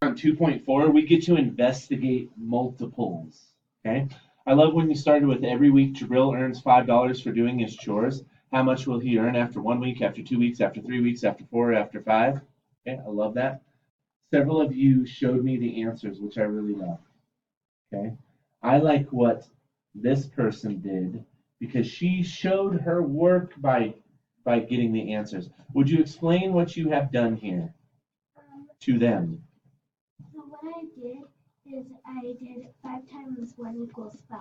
On 2.4, we get to investigate multiples. Okay. I love when you started with every week Jabril earns $5 for doing his chores. How much will he earn after 1 week, after 2 weeks, after 3 weeks, after 4, after 5? Okay, I love that. Several of you showed me the answers, which I really love. Okay. I like what this person did because she showed her work by getting the answers. Would you explain what you have done here to them? So what I did is I did 5 times 1 equals 5,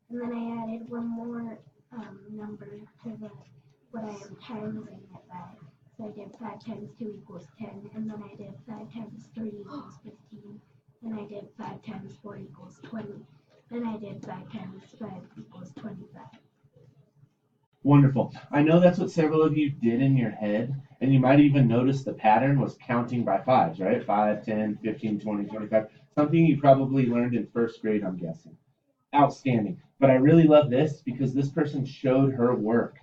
and then I added one more number to what I am timesing it by. So I did 5 times 2 equals 10, and then I did 5 times 3 equals 15, and I did 5 times 4 equals 20, and I did 5 times 5 equals 25. Wonderful. I know that's what several of you did in your head, and you might even notice the pattern was counting by fives, right? 5, 10, 15, 20, 25. Something you probably learned in first grade, I'm guessing. Outstanding. But I really love this because this person showed her work.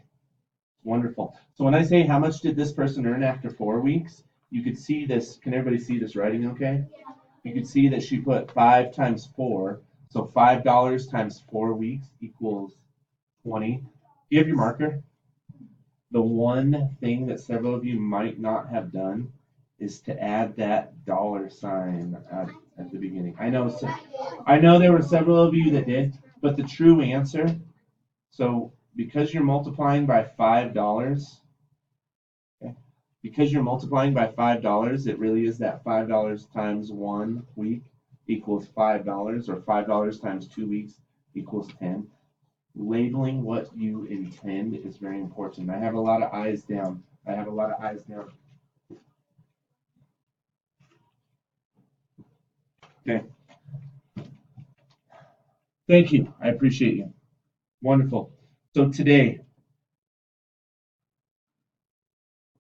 Wonderful. So when I say how much did this person earn after 4 weeks, you could see this. Can everybody see this writing okay? You could see that she put 5 times 4. So $5 times 4 weeks equals 20. Do you have your marker? The one thing that several of you might not have done is to add that dollar sign at the beginning. I know there were several of you that did, but the true answer, so because you're multiplying by $5, okay, because you're multiplying by $5, it really is that $5 times 1 week equals $5, or $5 times 2 weeks equals 10. Labeling what you intend is very important. I have a lot of eyes down. Okay. Thank you. I appreciate you. Wonderful. So today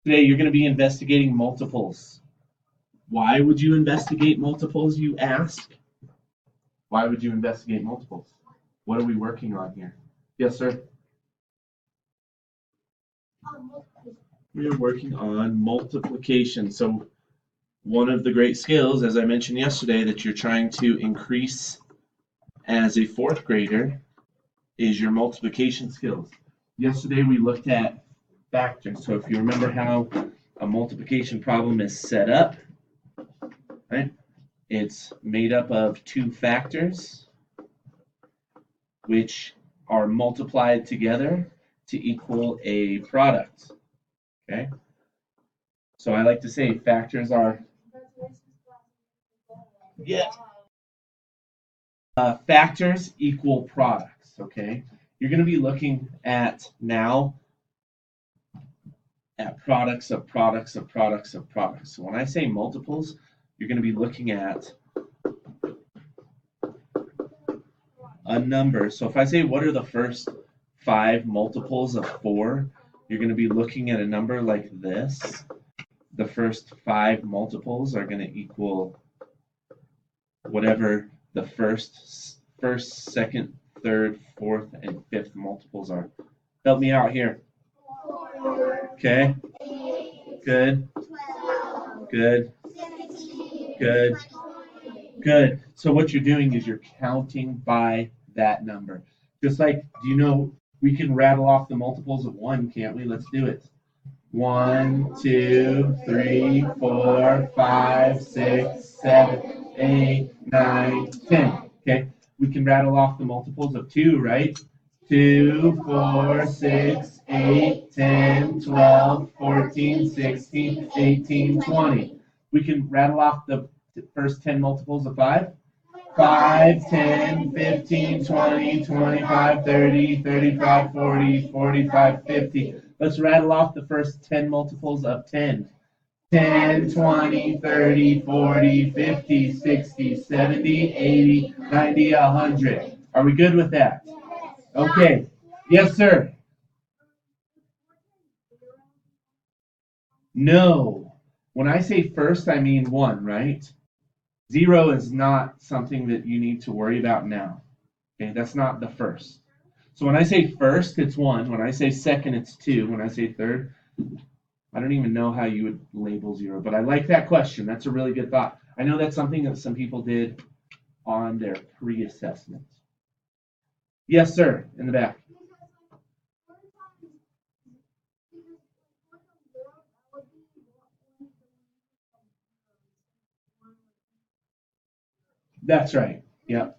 you're going to be investigating multiples. Why would you investigate multiples, you ask? Why would you investigate multiples? What are we working on here? Yes, sir? We are working on multiplication. So one of the great skills, as I mentioned yesterday, that you're trying to increase as a fourth grader is your multiplication skills. Yesterday we looked at factors. So if you remember how a multiplication problem is set up, right? It's made up of 2 factors which are multiplied together to equal a product. Okay? So I like to say factors are factors equal products. Okay? You're going to be looking at now at products of products of products of products. So when I say multiples, you're going to be looking at a number. So if I say what are the first 5 multiples of 4, you're going to be looking at a number like this. The first 5 multiples are going to equal whatever the first, second, third, fourth, and fifth multiples are. Help me out here. Okay. Good. Good. Good. Good. So what you're doing is you're counting by that number. Just like, do you know we can rattle off the multiples of 1, can't we? Let's do it. 1, 2, 3, 4, 5, 6, 7, 8, 9, 10. Okay, we can rattle off the multiples of 2, right? 2, 4, 6, 8, 10, 12, 14, 16, 18, 20. We can rattle off the first 10 multiples of 5. 5, 10, 15, 20, 25, 30, 35, 40, 45, 50. Let's rattle off the first 10 multiples of 10. 10, 20, 30, 40, 50, 60, 70, 80, 90, 100. Are we good with that? Okay. Yes, sir. No. When I say first, I mean 1, right? 0 is not something that you need to worry about now. Okay, that's not the first. So when I say first, it's 1. When I say second, it's 2. When I say third, I don't even know how you would label 0, but I like that question. That's a really good thought. I know that's something that some people did on their pre-assessment. Yes, sir, in the back. That's right. Yep.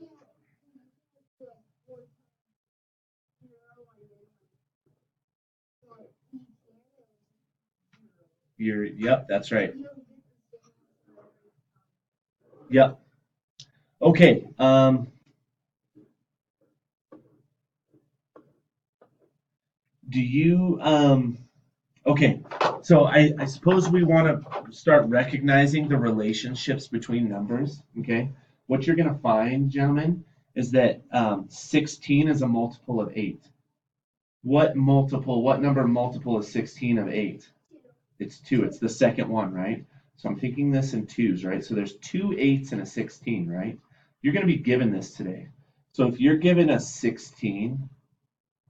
Yep, that's right. Yep. Okay. Do you okay, so I suppose we want to start recognizing the relationships between numbers. Okay, what you're going to find, gentlemen, is that 16 is a multiple of 8. What number multiple is 16 of 8? It's 2. It's the second one, right? So I'm thinking this in twos, right? So there's 2 8s and a 16, right? You're going to be given this today. So if you're given a 16,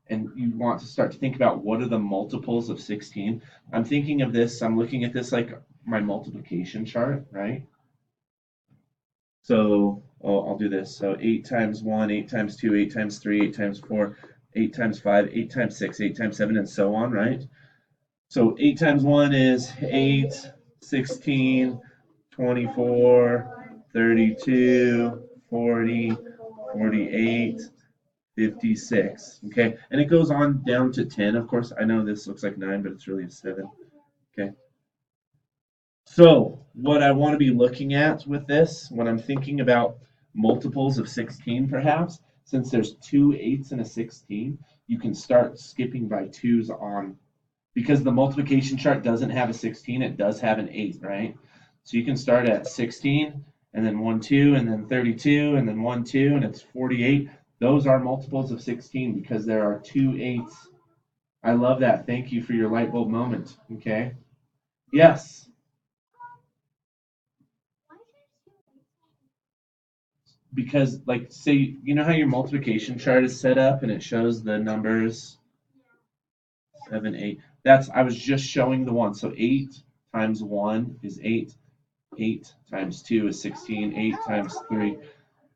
and you want to start to think about what are the multiples of 16, I'm thinking of this, I'm looking at this like my multiplication chart, right? So I'll do this. So 8 times 1, 8 times 2, 8 times 3, 8 times 4, 8 times 5, 8 times 6, 8 times 7, and so on, right? So 8 times 1 is 8, 16, 24, 32, 40, 48, 56. Okay, and it goes on down to 10. Of course, I know this looks like 9, but it's really a 7. Okay. So what I want to be looking at with this, when I'm thinking about multiples of 16 perhaps, since there's 2 8s and a 16, you can start skipping by 2s on, because the multiplication chart doesn't have a 16, it does have an 8, right? So you can start at 16, and then 1, 2, and then 32, and then 1, 2, and it's 48. Those are multiples of 16 because there are 2 8s. I love that. Thank you for your light bulb moment. Okay. Yes. Because, like, say, you know how your multiplication chart is set up and it shows the numbers 7, 8. I was just showing the one. So 8 times 1 is 8. 8 times 2 is 16. 8 times 3.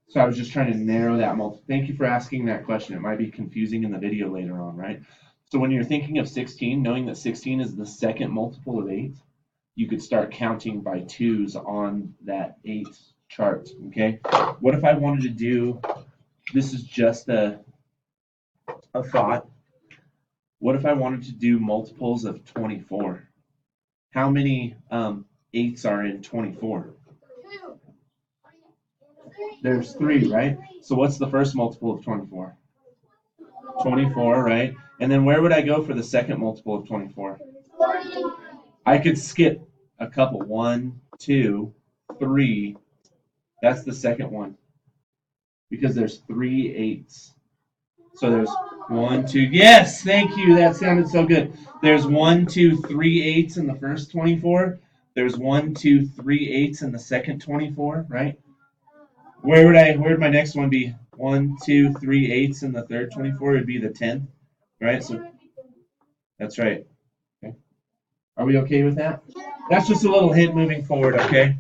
So I was just trying to narrow that multiple. Thank you for asking that question. It might be confusing in the video later on, right? So when you're thinking of 16, knowing that 16 is the second multiple of 8, you could start counting by 2s on that 8 chart, okay? What if I wanted to do, this is just a thought, what if I wanted to do multiples of 24? How many 8s are in 24? There's 3, right? So what's the first multiple of 24? 24, right? And then where would I go for the second multiple of 24? I could skip a couple. 1, 2, 3. That's the second one because there's 3 8s. So there's 1, 2. Yes, thank you. That sounded so good. There's 1, 2, 3 8s in the first 24. There's 1, 2, 3 8s in the second 24, right? Where'd my next one be? 1, 2, 3 8s in the third 24 would be the 10th, right? So that's right. Okay. Are we okay with that? That's just a little hint moving forward, okay?